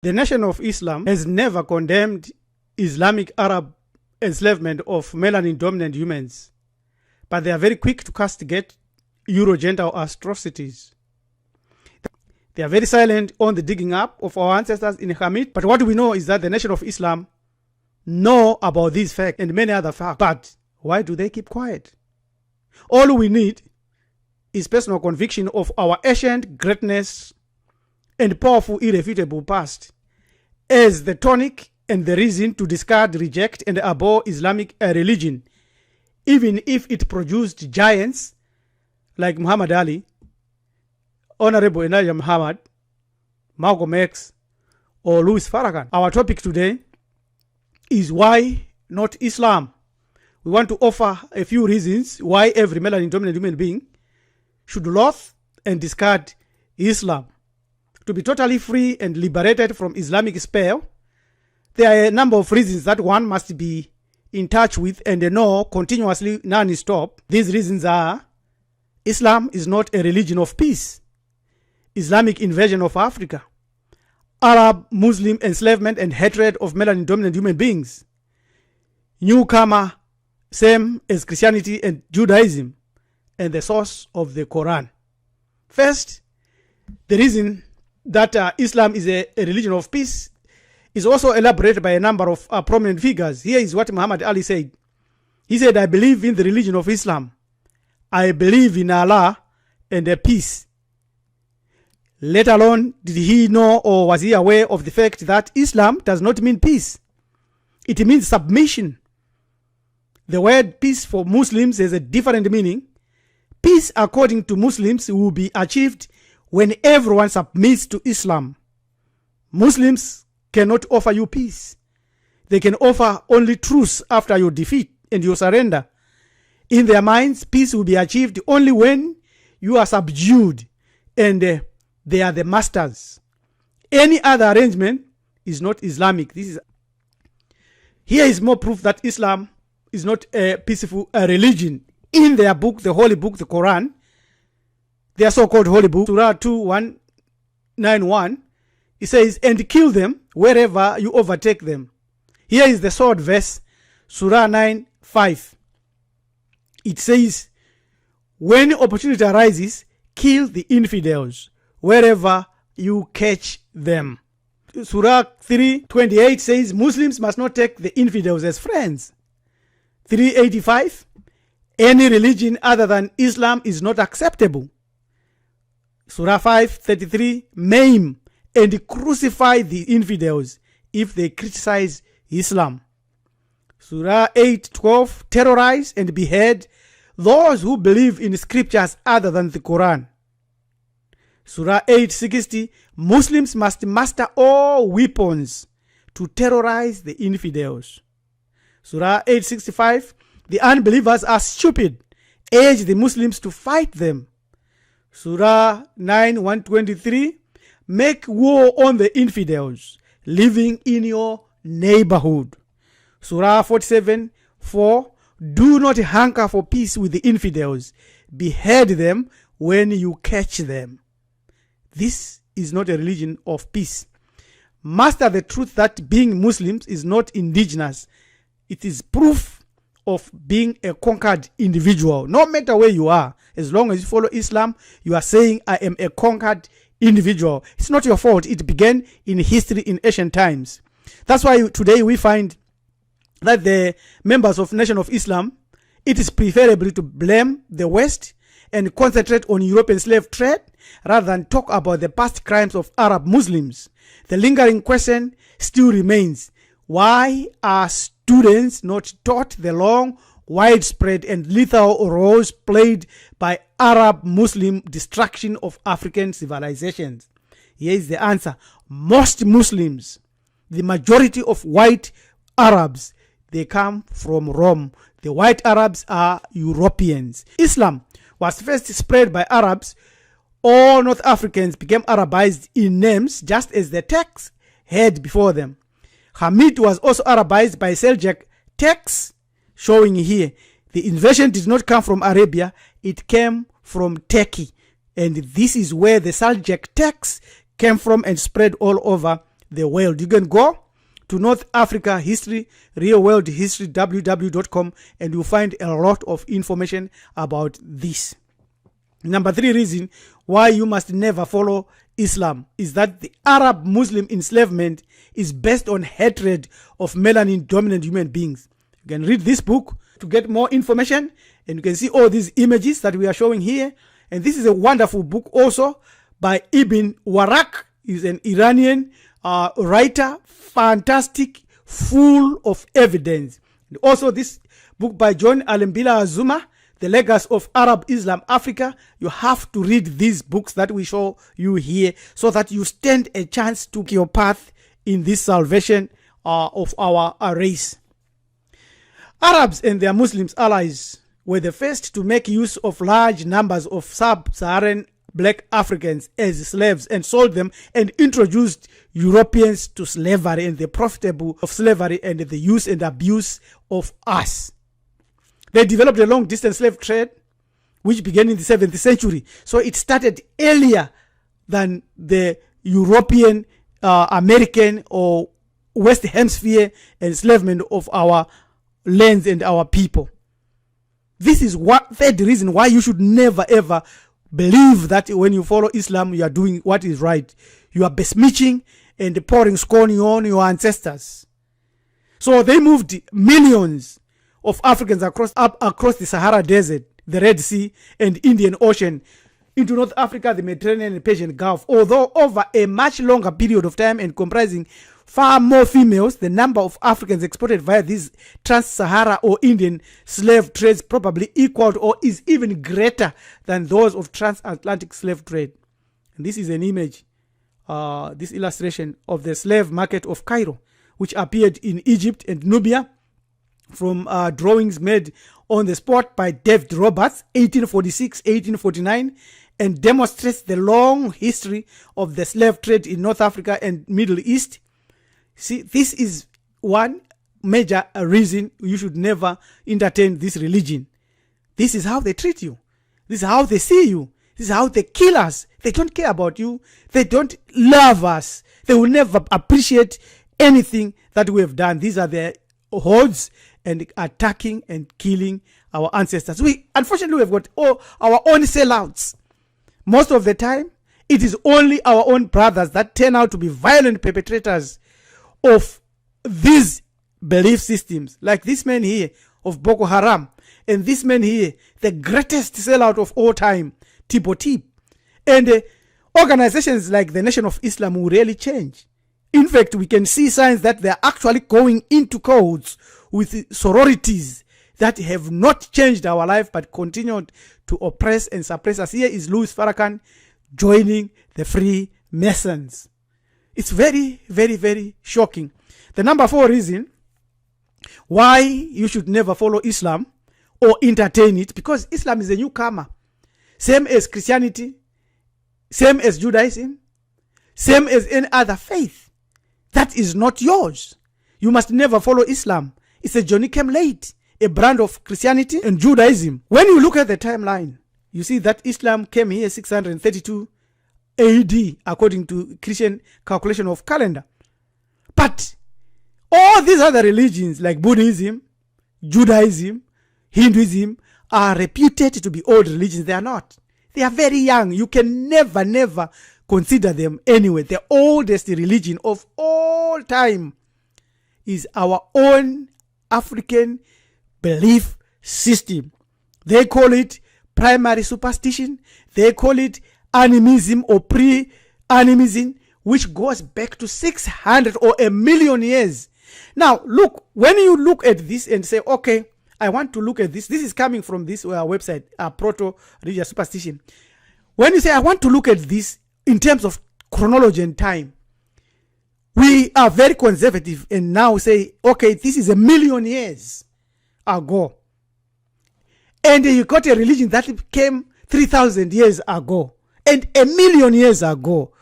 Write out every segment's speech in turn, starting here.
The Nation of Islam has never condemned Islamic Arab enslavement of melanin-dominant humans, but they are very quick to castigate Eurogenital atrocities. They are very silent on the digging up of our ancestors in Hamid, but what we know is that the Nation of Islam know about these facts and many other facts. But why do they keep quiet? All we need is personal conviction of our ancient greatness and powerful, irrefutable past as the tonic and the reason to discard, reject, and abhor Islamic religion, even if it produced giants like Muhammad Ali, Honorable Elijah Muhammad, Malcolm X, or Louis Farrakhan. Our topic today is why not Islam. We want to offer a few reasons why every melanin-dominant human being should loathe and discard Islam. To be totally free and liberated from Islamic spell, there are a number of reasons that one must be in touch with and know continuously, non-stop. These reasons are: Islam is not a religion of peace, Islamic invasion of Africa, Arab Muslim enslavement and hatred of melanin-dominant human beings, newcomer same as Christianity and Judaism, and the source of the Quran. First, the reason that Islam is a religion of peace is also elaborated by a number of prominent figures. Here is what Muhammad Ali said. He said, "I believe in the religion of Islam. I believe in Allah and peace." Let alone did he know or was he aware of the fact that Islam does not mean peace. It means submission. The word peace for Muslims has a different meaning. Peace, according to Muslims, will be achieved when everyone submits to Islam. Muslims cannot offer you peace. They can offer only truce after your defeat and your surrender. In their minds, peace will be achieved only when you are subdued and they are the masters. Any other arrangement is not Islamic. Here is more proof that Islam is not a peaceful religion. In their book, the holy book, the Quran, their so-called holy book, Surah 2:191, it says, "And kill them wherever you overtake them." Here is the sword verse, Surah 9:5. It says, "When opportunity arises, kill the infidels wherever you catch them." Surah 3:28 says, "Muslims must not take the infidels as friends." 3:85, "Any religion other than Islam is not acceptable." Surah 5:33, "Maim and crucify the infidels if they criticize Islam." Surah 8:12, "Terrorize and behead those who believe in scriptures other than the Quran." Surah 8:60, "Muslims must master all weapons to terrorize the infidels." Surah 8:65, "The unbelievers are stupid. Urge the Muslims to fight them." Surah 9:123, "Make war on the infidels living in your neighborhood." Surah 47:4, "Do not hanker for peace with the infidels. Behead them when you catch them." This is not a religion of peace. Master the truth that being Muslims is not indigenous. It is proof of being a conquered individual. No matter where you are, as long as you follow Islam, you are saying, "I am a conquered individual." It's not your fault. It began in history in ancient times. That's why today we find that the members of Nation of Islam, it is preferable to blame the West and concentrate on European slave trade rather than talk about the past crimes of Arab Muslims. The lingering question still remains: why are students not taught the long, widespread, and lethal roles played by Arab Muslim destruction of African civilizations? Here is the answer. Most Muslims, the majority of white Arabs, they come from Rome. The white Arabs are Europeans. Islam was first spread by Arabs. All North Africans became Arabized in names, just as the Turks had before them. Hamid was also Arabized by Seljuk Turks, showing here. The invasion did not come from Arabia, it came from Turkey. And this is where the Seljuk Turks came from and spread all over the world. You can go to North Africa History, Real World History, www.com, and you'll find a lot of information about this. Number 3 reason why you must never follow Islam is that the Arab Muslim enslavement is based on hatred of melanin dominant human beings. You can read this book to get more information, and you can see all these images that we are showing here. And this is a wonderful book also by Ibn Warraq. He's an Iranian writer, fantastic, full of evidence. And also this book by John Alembila Azuma, The Legacy of Arab Islam Africa. You have to read these books that we show you here so that you stand a chance to your path in this salvation of our race. Arabs and their Muslims allies were the first to make use of large numbers of sub-Saharan black Africans as slaves and sold them, and introduced Europeans to slavery and the profitable of slavery and the use and abuse of us. They developed a long-distance slave trade which began in the 7th century. So it started earlier than the European, American or West Hemisphere enslavement of our lands and our people. This is third reason why you should never ever believe that when you follow Islam you are doing what is right. You are besmirching and pouring scorn on your ancestors. So they moved millions of Africans across the Sahara Desert, the Red Sea and Indian Ocean into North Africa, the Mediterranean and Persian Gulf. Although over a much longer period of time and comprising far more females, the number of Africans exported via these trans-Sahara or Indian slave trades probably equaled or is even greater than those of transatlantic slave trade. And this is an image, this illustration of the slave market of Cairo, which appeared in Egypt and Nubia from drawings made on the spot by David Roberts, 1846-1849, and demonstrates the long history of the slave trade in North Africa and Middle East. See, this is one major reason you should never entertain this religion. This is how they treat you. This is how they see you. This is how they kill us. They don't care about you. They don't love us. They will never appreciate anything that we have done. These are their hordes and attacking and killing our ancestors. Unfortunately, we've got our own sellouts. Most of the time, it is only our own brothers that turn out to be violent perpetrators of these belief systems, like this man here of Boko Haram, and this man here, the greatest sellout of all time, Tibo Tip. And organizations like the Nation of Islam will really change. In fact, we can see signs that they are actually going into codes with sororities that have not changed our life but continued to oppress and suppress us. Here is Louis Farrakhan joining the Freemasons. It's very, very, very shocking. The number 4 reason why you should never follow Islam or entertain it, because Islam is a newcomer. Same as Christianity, same as Judaism, same as any other faith. That is not yours. You must never follow Islam. It's a Johnny came late, a brand of Christianity and Judaism. When you look at the timeline, you see that Islam came here 632 AD according to Christian calculation of calendar. But all these other religions like Buddhism, Judaism, Hinduism are reputed to be old religions. They are not. They are very young. You can never consider them anyway. The oldest religion of all time is our own African belief system. They call it primary superstition. They call it animism or pre-animism, which goes back to 600 or a million years. Now, look, when you look at this and say, okay, I want to look at this. This is coming from this website, Proto-Religious Superstition. When you say, I want to look at this in terms of chronology and time, we are very conservative and now say, okay, this is 1 million years ago. And you got a religion that came 3,000 years ago and 1 million years ago.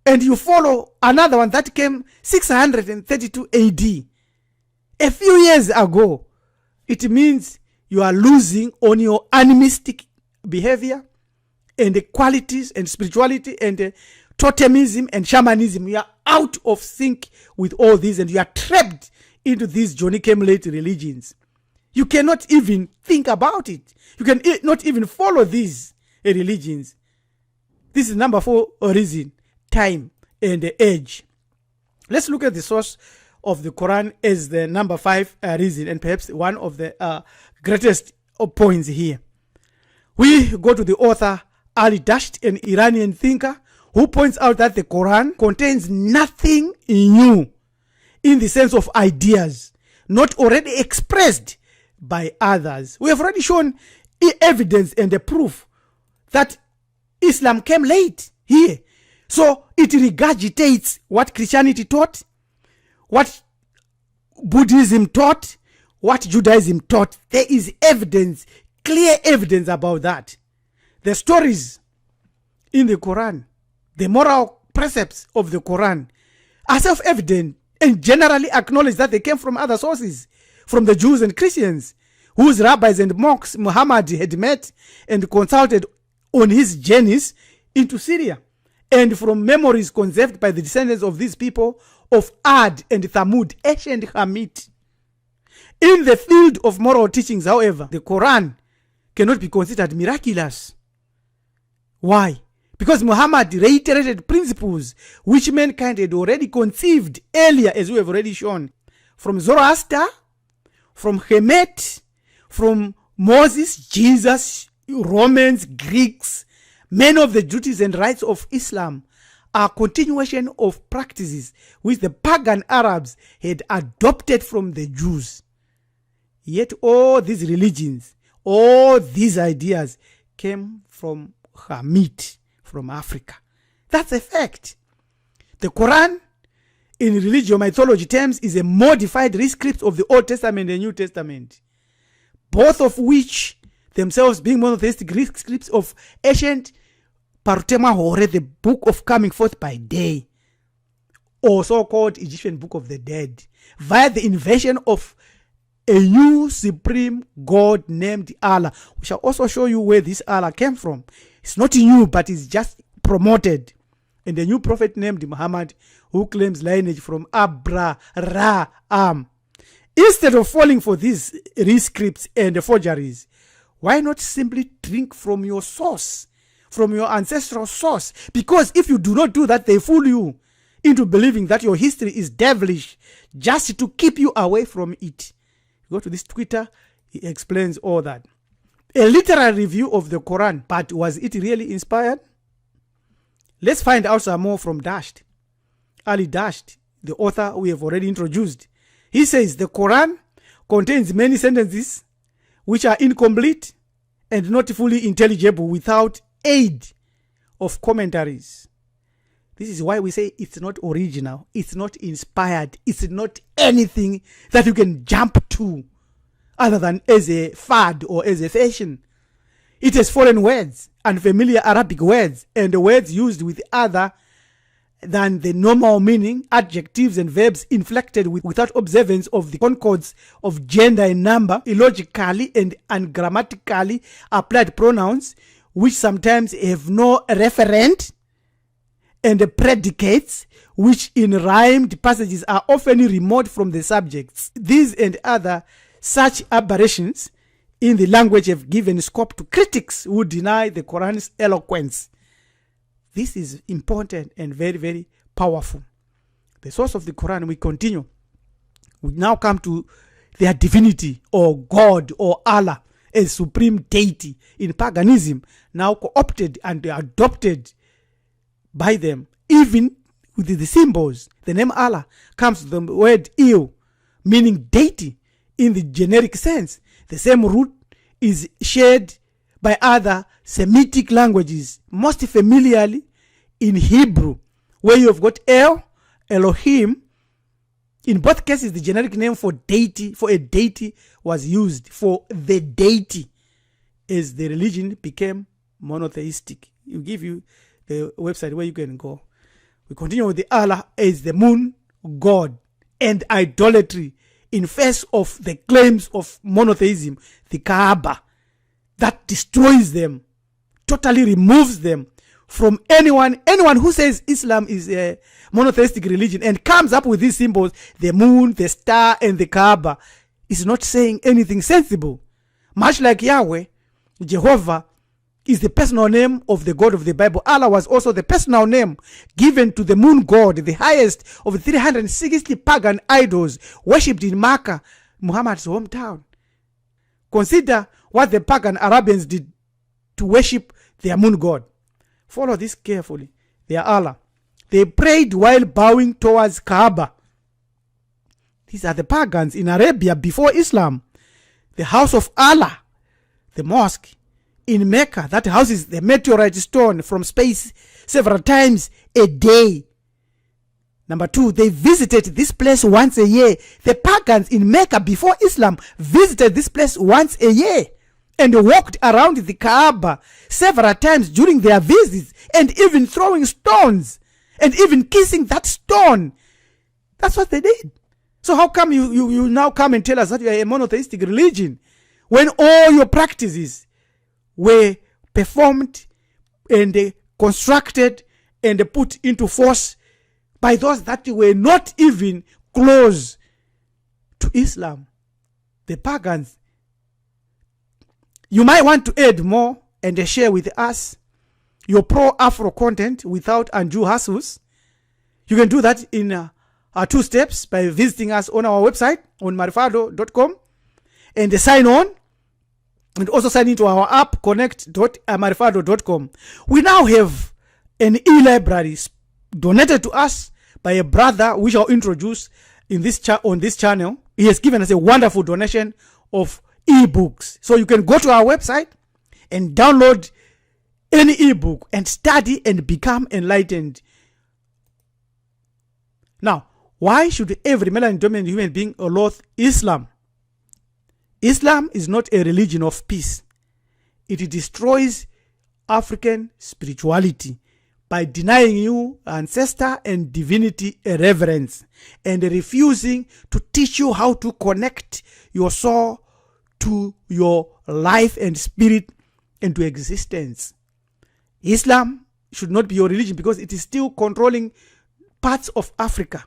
And you follow another one that came 632 AD. A few years ago. It means you are losing on your animistic behavior and the qualities and spirituality and totemism and shamanism. You are out of sync with all these, and you are trapped into these Johnny came late religions. You cannot even think about it. You can not even follow these religions. This is number 4 reason: time and age. Let's look at the source of the Quran as the number 5 reason, and perhaps one of the greatest points here. We go to the author Ali Dasht, an Iranian thinker, who points out that the Quran contains nothing new in the sense of ideas not already expressed by others. We have already shown evidence and the proof that Islam came late here. So it regurgitates what Christianity taught, what Buddhism taught, what Judaism taught. There is evidence, clear evidence about that. The stories in the Quran, the moral precepts of the Quran are self-evident and generally acknowledge that they came from other sources, from the Jews and Christians whose rabbis and monks Muhammad had met and consulted on his journeys into Syria, and from memories conserved by the descendants of these people of Ad and Thamud, Esh and Hamit. In the field of moral teachings, however, the Quran cannot be considered miraculous. Why? Because Muhammad reiterated principles which mankind had already conceived earlier, as we have already shown, from Zoroaster, from Kemet, from Moses, Jesus, Romans, Greeks. Many of the duties and rights of Islam are continuation of practices which the pagan Arabs had adopted from the Jews. Yet all these religions, all these ideas came from Hamit, from Africa. That's a fact. The Quran, in religious mythology terms, is a modified rescript of the Old Testament and New Testament, both of which themselves being monotheistic rescripts of ancient Parutema Hore, the book of coming forth by day, or so-called Egyptian book of the dead, via the invention of a new supreme God named Allah. We shall also show you where this Allah came from. It's not new, but it's just promoted. And a new prophet named Muhammad, who claims lineage from Abraham. Instead of falling for these rescripts and forgeries, why not simply drink from your source, from your ancestral source? Because if you do not do that, they fool you into believing that your history is devilish, just to keep you away from it. Go to this Twitter, he explains all that. A literal review of the Quran, but was it really inspired? Let's find out some more from Dasht. Ali Dasht, the author we have already introduced. He says the Quran contains many sentences which are incomplete and not fully intelligible without aid of commentaries. This is why we say it's not original, it's not inspired, it's not anything that you can jump to other than as a fad or as a fashion. It has foreign words, unfamiliar Arabic words, and words used with other than the normal meaning, adjectives and verbs inflected without observance of the concords of gender and number, illogically and ungrammatically applied pronouns, which sometimes have no referent, and the predicates, which in rhymed passages are often remote from the subjects. These and other such aberrations in the language have given scope to critics who deny the Quran's eloquence. This is important and very, very powerful. The source of the Quran, we continue. We now come to their divinity, or God, or Allah, as supreme deity in paganism, now co-opted and adopted by them. Even with the symbols, the name Allah comes from the word Il, meaning deity in the generic sense. The same root is shared by other Semitic languages, most familiarly in Hebrew, where you have got El, Elohim. In both cases, the generic name for deity, for a deity, was used for the deity as the religion became monotheistic. You give you the website where you can go. We continue with the Allah as the moon god and idolatry in face of the claims of monotheism, the Kaaba, that destroys them, totally removes them from anyone who says Islam is a monotheistic religion and comes up with these symbols, the moon, the star, and the Kaaba, is not saying anything sensible. Much like Yahweh, Jehovah is the personal name of the God of the Bible. Allah was also the personal name given to the moon god, the highest of 360 pagan idols worshipped in Makkah, Muhammad's hometown. Consider what the pagan Arabians did to worship their moon god. Follow this carefully. Their Allah. They prayed while bowing towards Kaaba. These are the pagans in Arabia before Islam. The house of Allah, the mosque in Mecca, that houses the meteorite stone from space several times a day. Number 2, they visited this place once a year. The pagans in Mecca before Islam visited this place once a year and walked around the Kaaba several times during their visits, and even throwing stones and even kissing that stone. That's what they did. So how come you now come and tell us that you are a monotheistic religion when all your practices were performed and constructed and put into force by those that were not even close to Islam, the pagans? You might want to add more and share with us your pro-Afro content without undue hassles. You can do that in 2 steps by visiting us on our website on marifado.com and sign on, and also sign into our app connect.marifado.com. We now have an e-library donated to us by a brother which I'll introduce in this on this channel. He has given us a wonderful donation of ebooks. So you can go to our website and download any ebook and study and become enlightened. Now, why should every melanin-dominant human being loathe Islam? Islam is not a religion of peace. It destroys African spirituality by denying you ancestor and divinity reverence and refusing to teach you how to connect your soul to your life and spirit and to existence. Islam should not be your religion because it is still controlling parts of Africa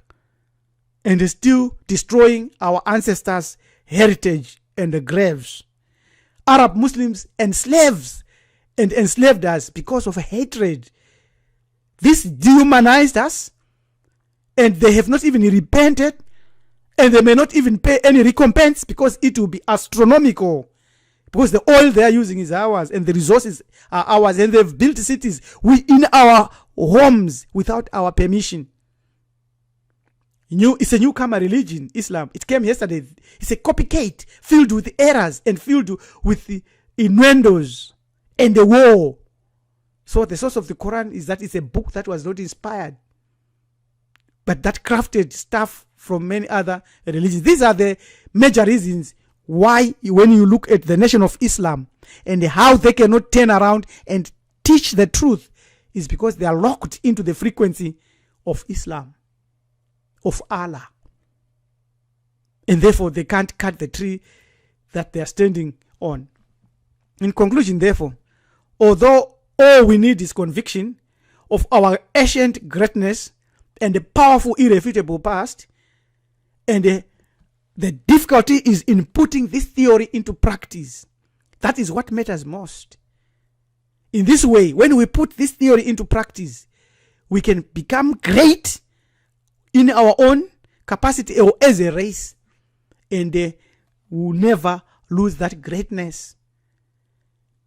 and is still destroying our ancestors' heritage and the graves. Arab Muslims enslaved us because of hatred. This dehumanized us, and they have not even repented, and they may not even pay any recompense because it will be astronomical. Because the oil they are using is ours, and the resources are ours, and they've built cities in our homes without our permission. It's a newcomer religion, Islam. It came yesterday. It's a copycat filled with errors and filled with the innuendos and the war. So the source of the Quran is that it's a book that was not inspired, but that crafted stuff from many other religions. These are the major reasons why, when you look at the nation of Islam and how they cannot turn around and teach the truth, is because they are locked into the frequency of Islam, of Allah. And therefore, they can't cut the tree that they are standing on. In conclusion, therefore, although all we need is conviction of our ancient greatness and a powerful, irrefutable past, and the difficulty is in putting this theory into practice. That is what matters most. In this way, when we put this theory into practice, we can become great in our own capacity or as a race, and we'll never lose that greatness.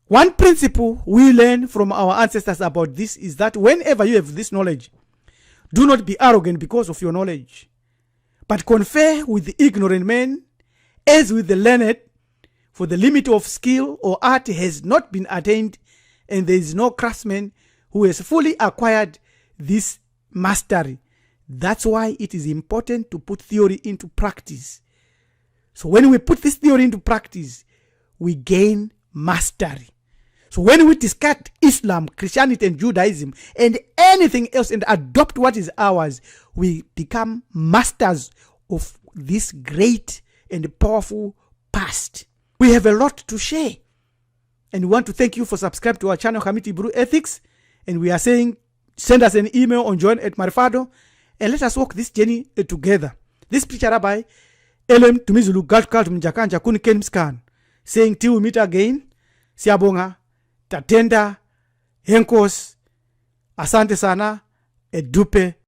One principle we learn from our ancestors about this is that whenever you have this knowledge, do not be arrogant because of your knowledge, but confer with the ignorant men as with the learned, for the limit of skill or art has not been attained, and there is no craftsman who has fully acquired this mastery. That's why it is important to put theory into practice. So when we put this theory into practice, we gain mastery. So when we discard Islam, Christianity, and Judaism, and anything else, and adopt what is ours, we become masters of this great and powerful past. We have a lot to share. And we want to thank you for subscribing to our channel, Hamid Ibru Ethics. And we are saying, send us an email on john@marifado and let us walk this journey together. This picture Rabbi Elem Tumizulu Galkal Mjakanja Kun Kenmskan saying till we meet again. Siabonga, Tatenda, Henkos, Asante Sana, Edupe.